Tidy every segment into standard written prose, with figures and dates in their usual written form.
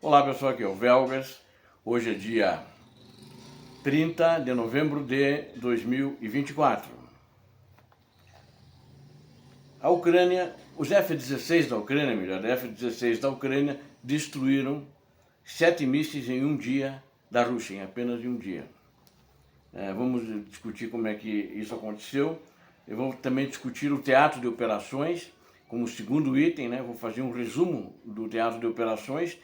Olá pessoal, aqui é o Velgas. Hoje é dia 30 de novembro de 2024. A Ucrânia, os F-16 da Ucrânia, melhor, F-16 da Ucrânia destruíram 7 mísseis em um dia da Rússia, em apenas um dia. Vamos discutir como é que isso aconteceu. Eu vou também discutir o teatro de operações, como segundo item, né? Vou fazer um resumo do teatro de operações,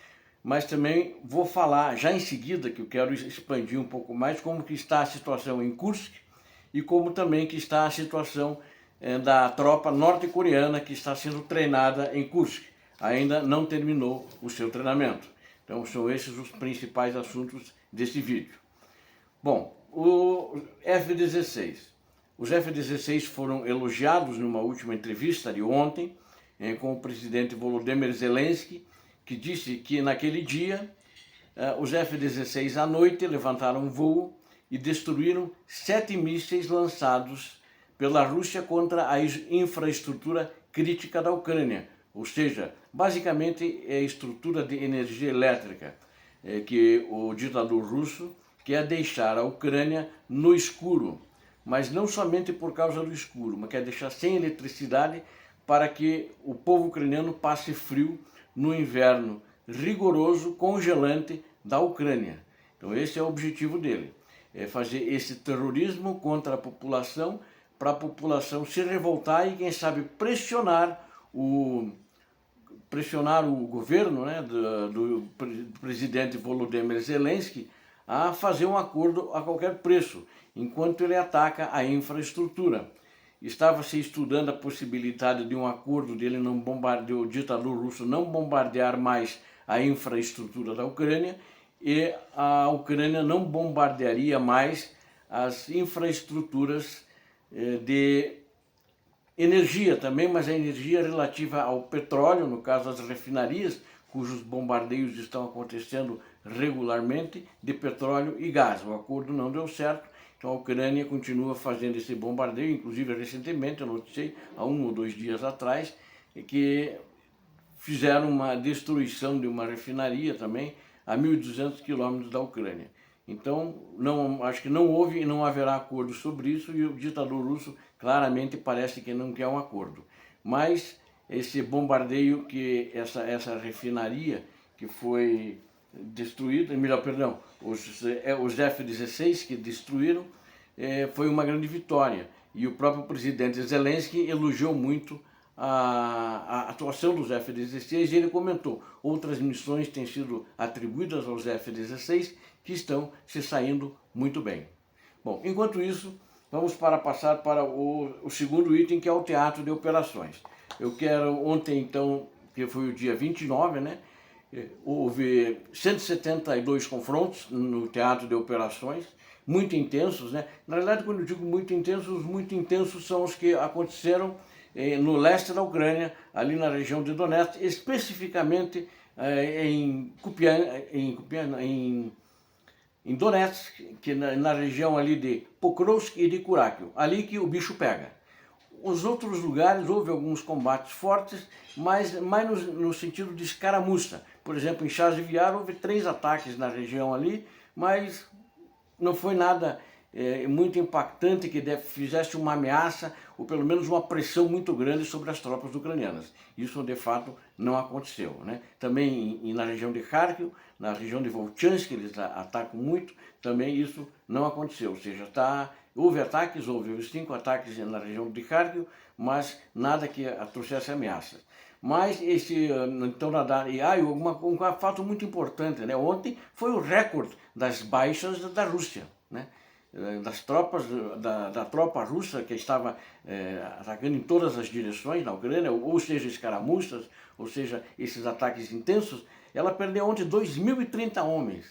mas também vou falar já em seguida, que eu quero expandir um pouco mais, como que está a situação em Kursk e como também que está a situação da tropa norte-coreana que está sendo treinada em Kursk. Ainda não terminou o seu treinamento. Então são esses os principais assuntos desse vídeo. Bom, o F-16. Os F-16 foram elogiados numa última entrevista de ontem com o presidente Volodymyr Zelensky, que disse que naquele dia os F-16 à noite levantaram um voo e destruíram 7 mísseis lançados pela Rússia contra a infraestrutura crítica da Ucrânia, ou seja, basicamente é a estrutura de energia elétrica que o ditador russo quer deixar a Ucrânia no escuro, mas não somente por causa do escuro, mas quer deixar sem eletricidade para que o povo ucraniano passe frio no inverno rigoroso, congelante da Ucrânia. Então esse é o objetivo dele, é fazer esse terrorismo contra a população, para a população se revoltar e quem sabe pressionar o governo, né, do presidente Volodymyr Zelensky a fazer um acordo a qualquer preço, enquanto ele ataca a infraestrutura. Estava-se estudando a possibilidade de um acordo dele não bombardear, o ditador russo não bombardear mais a infraestrutura da Ucrânia e a Ucrânia não bombardearia mais as infraestruturas de energia também, mas a energia relativa ao petróleo, no caso as refinarias, cujos bombardeios estão acontecendo regularmente, de petróleo e gás. O acordo não deu certo, então a Ucrânia continua fazendo esse bombardeio, inclusive recentemente, eu noticiei há 1 ou 2 dias atrás, que fizeram uma destruição de uma refinaria também a 1.200 quilômetros da Ucrânia. Então, acho que não houve e não haverá acordo sobre isso e o ditador russo claramente parece que não quer um acordo. Mas esse bombardeio, que essa refinaria que foi destruída, melhor, perdão, os F-16 que destruíram, foi uma grande vitória. E o próprio presidente Zelensky elogiou muito a atuação dos F-16 e ele comentou: outras missões têm sido atribuídas aos F-16 que estão se saindo muito bem. Bom, enquanto isso, vamos passar para o segundo item, que é o teatro de operações. Eu quero, ontem então, que foi o dia 29, né, houve 172 confrontos no teatro de operações, muito intensos, né? Na realidade, quando eu digo muito intensos são os que aconteceram no leste da Ucrânia, ali na região de Donetsk, especificamente em Donetsk, que na região ali de Pokrovsk e de Kurakil, ali que o bicho pega. Os outros lugares houve alguns combates fortes, mas mais no sentido de escaramuça. Por exemplo, em Chasiv-Yar houve 3 ataques na região ali, mas não foi nada muito impactante que fizesse uma ameaça ou pelo menos uma pressão muito grande sobre as tropas ucranianas. Isso de fato não aconteceu, né? Também na região de Kharkiv, na região de Volchansk, eles atacam muito, também isso não aconteceu. Ou seja, houve ataques, houve 5 ataques na região de Kharkiv, mas nada que trouxesse ameaças. Mas então, um fato muito importante, né? Ontem foi o recorde das baixas da Rússia, né? Das tropas, da tropa russa que estava atacando em todas as direções na Ucrânia, ou seja, escaramuças, ou seja, esses ataques intensos, ela perdeu ontem 2.030 homens,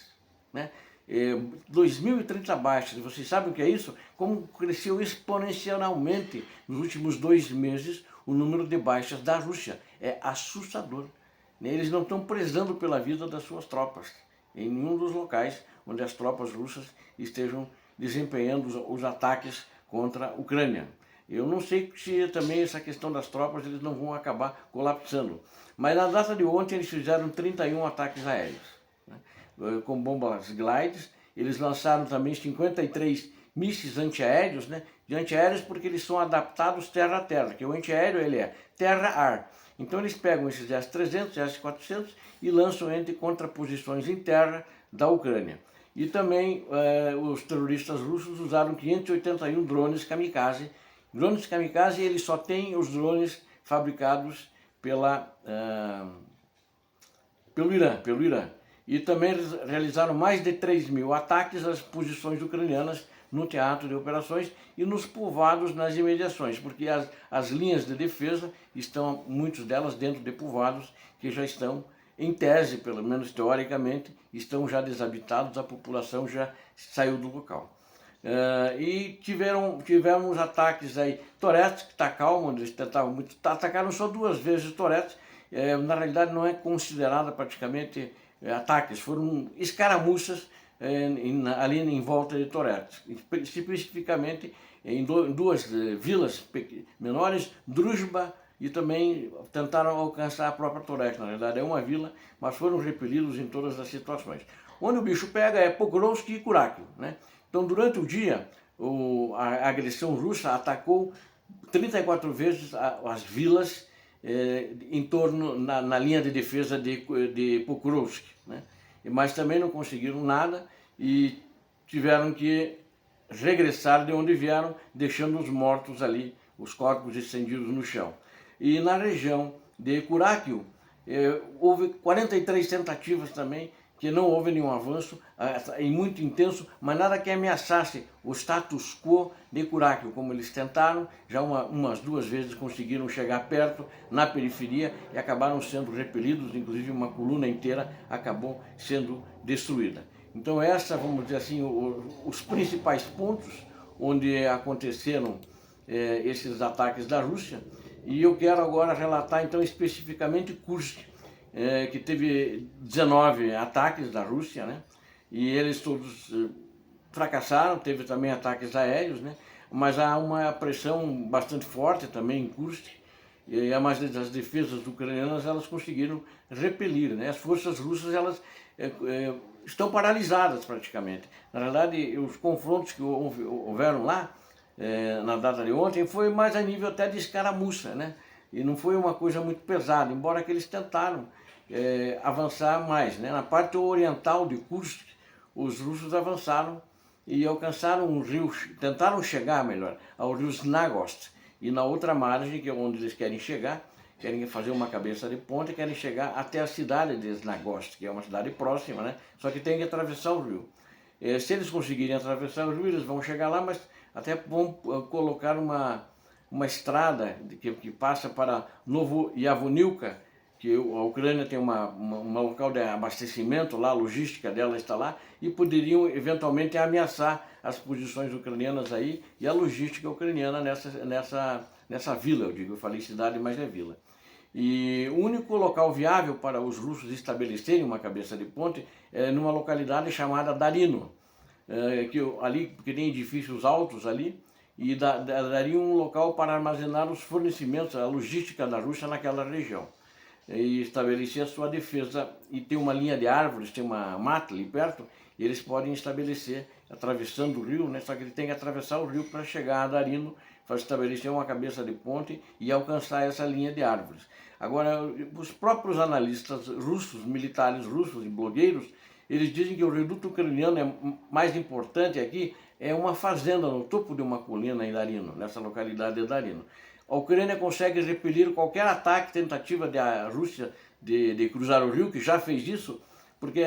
né? 2.030 baixas. Vocês sabem o que é isso? Como cresceu exponencialmente nos últimos 2 meses o número de baixas da Rússia. É assustador. Eles não estão prezando pela vida das suas tropas em nenhum dos locais onde as tropas russas estejam desempenhando os ataques contra a Ucrânia. Eu não sei se também essa questão das tropas eles não vão acabar colapsando. Mas na data de ontem eles fizeram 31 ataques aéreos, né, com bombas glides. Eles lançaram também 53 mísseis antiaéreos, né, de antiaéreos porque eles são adaptados terra a terra, que o antiaéreo ele é terra-ar. Então eles pegam esses S-300, S-400 e lançam entre contraposições em terra da Ucrânia. E também os terroristas russos usaram 581 drones kamikaze. Drones kamikaze, eles só têm os drones fabricados pelo Irã. E também eles realizaram mais de 3.000 ataques às posições ucranianas no teatro de operações e nos povoados nas imediações, porque as linhas de defesa estão, muitas delas, dentro de povoados que já estão, em tese, pelo menos teoricamente, estão já desabitados, a população já saiu do local. E tivemos ataques aí, Toretsk, que está calmo, eles tentavam muito, atacaram só 2 vezes Toretsk, na realidade não é considerada praticamente ataques, foram escaramuças ali em volta de Toretsk, especificamente em 2 vilas menores, Druzhba, e também tentaram alcançar a própria Toretsk. Na verdade é uma vila, mas foram repelidos em todas as situações. Onde o bicho pega é Pokrovsk e Kurakov, né? Então durante o dia a agressão russa atacou 34 vezes as vilas em torno, na linha de defesa de Pokrovsk, né? Mas também não conseguiram nada e tiveram que regressar de onde vieram, deixando os mortos ali, os corpos estendidos no chão. E na região de Kurakov houve 43 tentativas também, que não houve nenhum avanço, e muito intenso, mas nada que ameaçasse o status quo de Kurakov, como eles tentaram, já umas 2 vezes conseguiram chegar perto, na periferia, e acabaram sendo repelidos, inclusive uma coluna inteira acabou sendo destruída. Então vamos dizer assim, os principais pontos onde aconteceram esses ataques da Rússia, e eu quero agora relatar então especificamente Kursk, que teve 19 ataques da Rússia, né? E eles todos fracassaram, teve também ataques aéreos, né? Mas há uma pressão bastante forte também em Kursk, e as defesas ucranianas elas conseguiram repelir, né? As forças russas elas estão paralisadas praticamente. Na verdade, os confrontos que houveram lá na data de ontem foi mais a nível até de escaramuça, né? E não foi uma coisa muito pesada, embora que eles tentaram avançar mais, né? Na parte oriental de Kursk, os russos avançaram e alcançaram um rio, tentaram chegar melhor, ao rio Snagost, e na outra margem, que é onde eles querem chegar, querem fazer uma cabeça de ponte, querem chegar até a cidade de Snagost, que é uma cidade próxima, né? Só que tem que atravessar o rio. Se eles conseguirem atravessar o rio, eles vão chegar lá, mas até vão colocar uma estrada que passa para Novo Yavonilka, que a Ucrânia tem um local de abastecimento lá, a logística dela está lá, e poderiam eventualmente ameaçar as posições ucranianas aí e a logística ucraniana nessa vila, eu falei cidade, mas é vila. E o único local viável para os russos estabelecerem uma cabeça de ponte é numa localidade chamada Darino, que tem edifícios altos ali, e daria um local para armazenar os fornecimentos, a logística da Rússia naquela região. E estabelecer a sua defesa, e tem uma linha de árvores, tem uma mata ali perto, e eles podem estabelecer, atravessando o rio, né? Só que ele tem que atravessar o rio para chegar a Darino, para estabelecer uma cabeça de ponte e alcançar essa linha de árvores. Agora, os próprios analistas russos, militares russos e blogueiros, eles dizem que o reduto ucraniano mais importante aqui é uma fazenda no topo de uma colina em Darino, nessa localidade de Darino. A Ucrânia consegue repelir qualquer ataque, tentativa da Rússia de cruzar o rio, que já fez isso, porque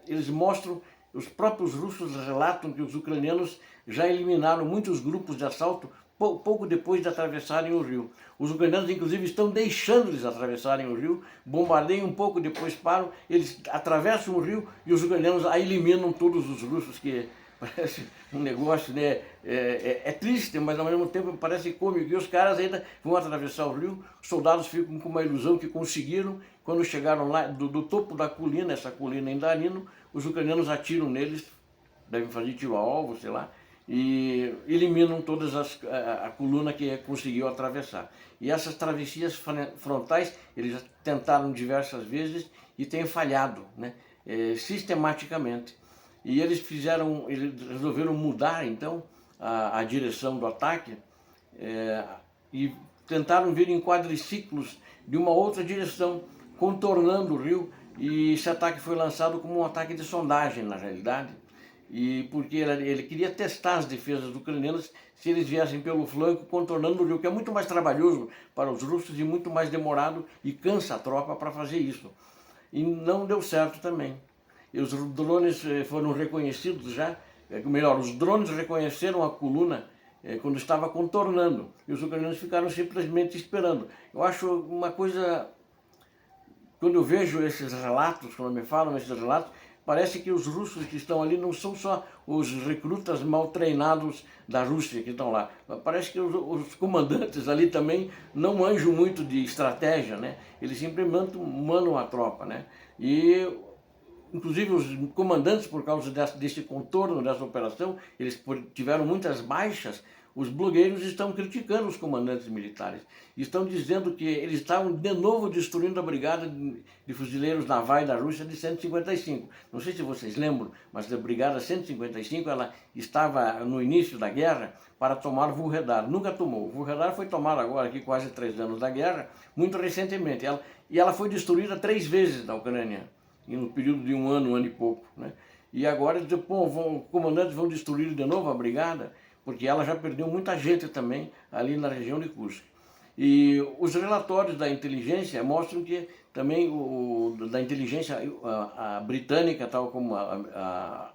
eles mostram, os próprios russos relatam que os ucranianos já eliminaram muitos grupos de assalto pouco depois de atravessarem o rio. Os ucranianos, inclusive, estão deixando eles atravessarem o rio, bombardeiam um pouco, depois param, eles atravessam o rio e os ucranianos eliminam todos os russos, que parece um negócio, né? É triste, mas ao mesmo tempo parece cômico. E os caras ainda vão atravessar o rio, os soldados ficam com uma ilusão que conseguiram. Quando chegaram lá do topo da colina, essa colina em Darino, os ucranianos atiram neles, devem fazer tiro a alvo, sei lá, e eliminam todas a coluna que conseguiu atravessar. E essas travessias frontais eles já tentaram diversas vezes e têm falhado, né, sistematicamente. E eles resolveram mudar então a direção do ataque e tentaram vir em quadriciclos de uma outra direção, contornando o rio, e esse ataque foi lançado como um ataque de sondagem, na realidade, e porque ele queria testar as defesas ucranianas se eles viessem pelo flanco, contornando o rio, que é muito mais trabalhoso para os russos e muito mais demorado, e cansa a tropa para fazer isso. E não deu certo também. E os drones foram reconhecidos já, melhor, os drones reconheceram a coluna quando estava contornando, e os ucranianos ficaram simplesmente esperando. Eu acho uma coisa, quando eu vejo esses relatos, quando me falam esses relatos, parece que os russos que estão ali não são só os recrutas mal treinados da Rússia que estão lá. Parece que os comandantes ali também não manjam muito de estratégia, né? Eles simplesmente mandam a tropa, né? E inclusive os comandantes, por causa desse contorno dessa operação, eles tiveram muitas baixas. Os blogueiros estão criticando os comandantes militares. Estão dizendo que eles estavam de novo destruindo a brigada de fuzileiros navais da Rússia de 155. Não sei se vocês lembram, mas a brigada 155 ela estava no início da guerra para tomar Vuhledar. Nunca tomou. Vuhledar foi tomada agora, aqui quase 3 anos da guerra, muito recentemente. Ela foi destruída 3 vezes na Ucrânia, no período de um ano e pouco, né? E agora, os comandantes vão destruir de novo a brigada, porque ela já perdeu muita gente também ali na região de Kursk. E os relatórios da inteligência mostram que também da inteligência a britânica, tal como a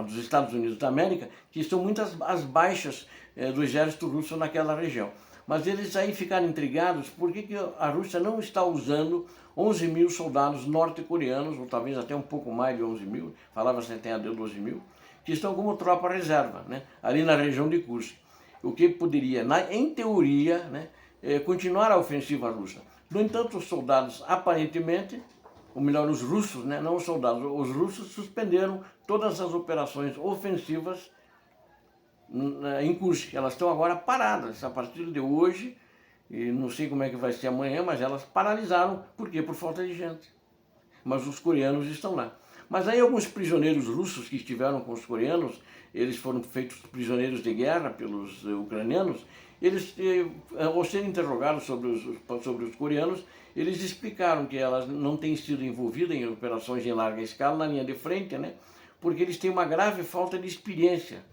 dos Estados Unidos da América, que são muitas as baixas do exército russo naquela região. Mas eles aí ficaram intrigados por que a Rússia não está usando 11 mil soldados norte-coreanos, ou talvez até um pouco mais de 11 mil, falava-se até de 12 mil, que estão como tropa reserva, né, ali na região de Kursk. O que poderia, em teoria, né, continuar a ofensiva russa. No entanto, os soldados, aparentemente, ou melhor, os russos, né, não os soldados, os russos suspenderam todas as operações ofensivas em Kursk. Elas estão agora paradas a partir de hoje, e não sei como é que vai ser amanhã, mas elas paralisaram. Por quê? Por falta de gente. Mas os coreanos estão lá. Mas aí alguns prisioneiros russos que estiveram com os coreanos, eles foram feitos prisioneiros de guerra pelos ucranianos, eles, ao serem interrogados sobre os coreanos, eles explicaram que elas não têm sido envolvidas em operações em larga escala na linha de frente, né, porque eles têm uma grave falta de experiência,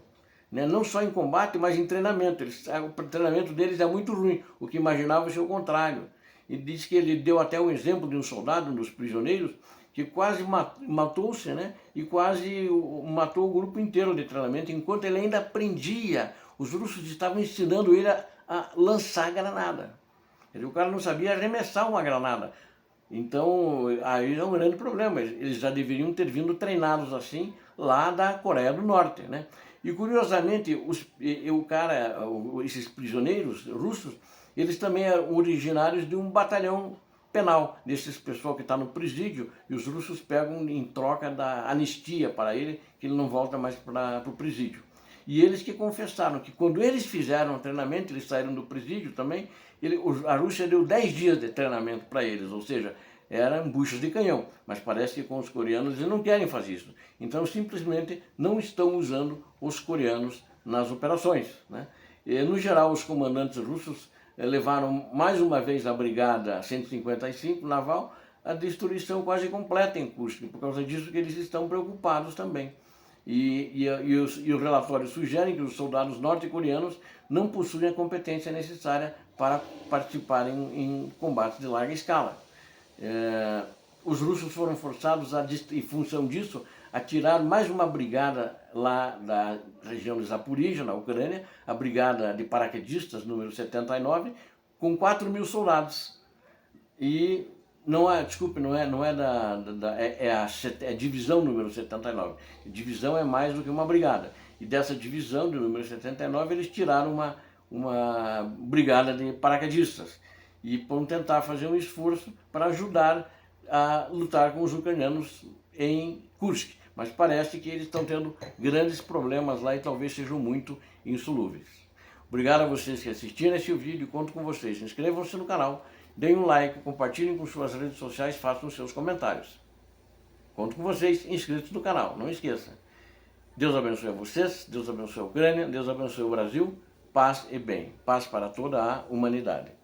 né, não só em combate, mas em treinamento. O treinamento deles é muito ruim, o que imaginava ser o contrário. E disse que ele deu até o exemplo de um soldado, um dos prisioneiros, que quase matou-se, né, e quase matou o grupo inteiro de treinamento, enquanto ele ainda aprendia. Os russos estavam ensinando ele a lançar granada. O cara não sabia arremessar uma granada. Então, aí é um grande problema. Eles já deveriam ter vindo treinados assim lá da Coreia do Norte, né? E curiosamente, esses prisioneiros russos, eles também eram originários de um batalhão penal, desses pessoal que está no presídio, e os russos pegam em troca da anistia para ele, que ele não volta mais para o presídio. E eles que confessaram que quando eles fizeram o treinamento, eles saíram do presídio também, a Rússia deu 10 dias de treinamento para eles, ou seja, eram buchas de canhão, mas parece que com os coreanos eles não querem fazer isso. Então simplesmente não estão usando os coreanos nas operações, né? E, no geral, os comandantes russos levaram mais uma vez a brigada 155 naval à destruição quase completa em Kursk, por causa disso que eles estão preocupados também. E os relatórios sugerem que os soldados norte-coreanos não possuem a competência necessária para participarem em combates de larga escala. Os russos foram forçados, em função disso, a tirar mais uma brigada lá da região de Zaporizhia, na Ucrânia, a brigada de paraquedistas número 79, com 4 mil soldados. E não é a divisão número 79. A divisão é mais do que uma brigada. E dessa divisão, de número 79, eles tiraram uma brigada de paraquedistas. E vão tentar fazer um esforço para ajudar a lutar com os ucranianos em Kursk. mas parece que eles estão tendo grandes problemas lá e talvez sejam muito insolúveis. Obrigado a vocês que assistiram esse vídeo, conto com vocês. Inscrevam-se no canal, deem um like, compartilhem com suas redes sociais, façam seus comentários. Conto com vocês inscritos no canal, não esqueça. Deus abençoe a vocês, Deus abençoe a Ucrânia, Deus abençoe o Brasil, paz e bem, paz para toda a humanidade.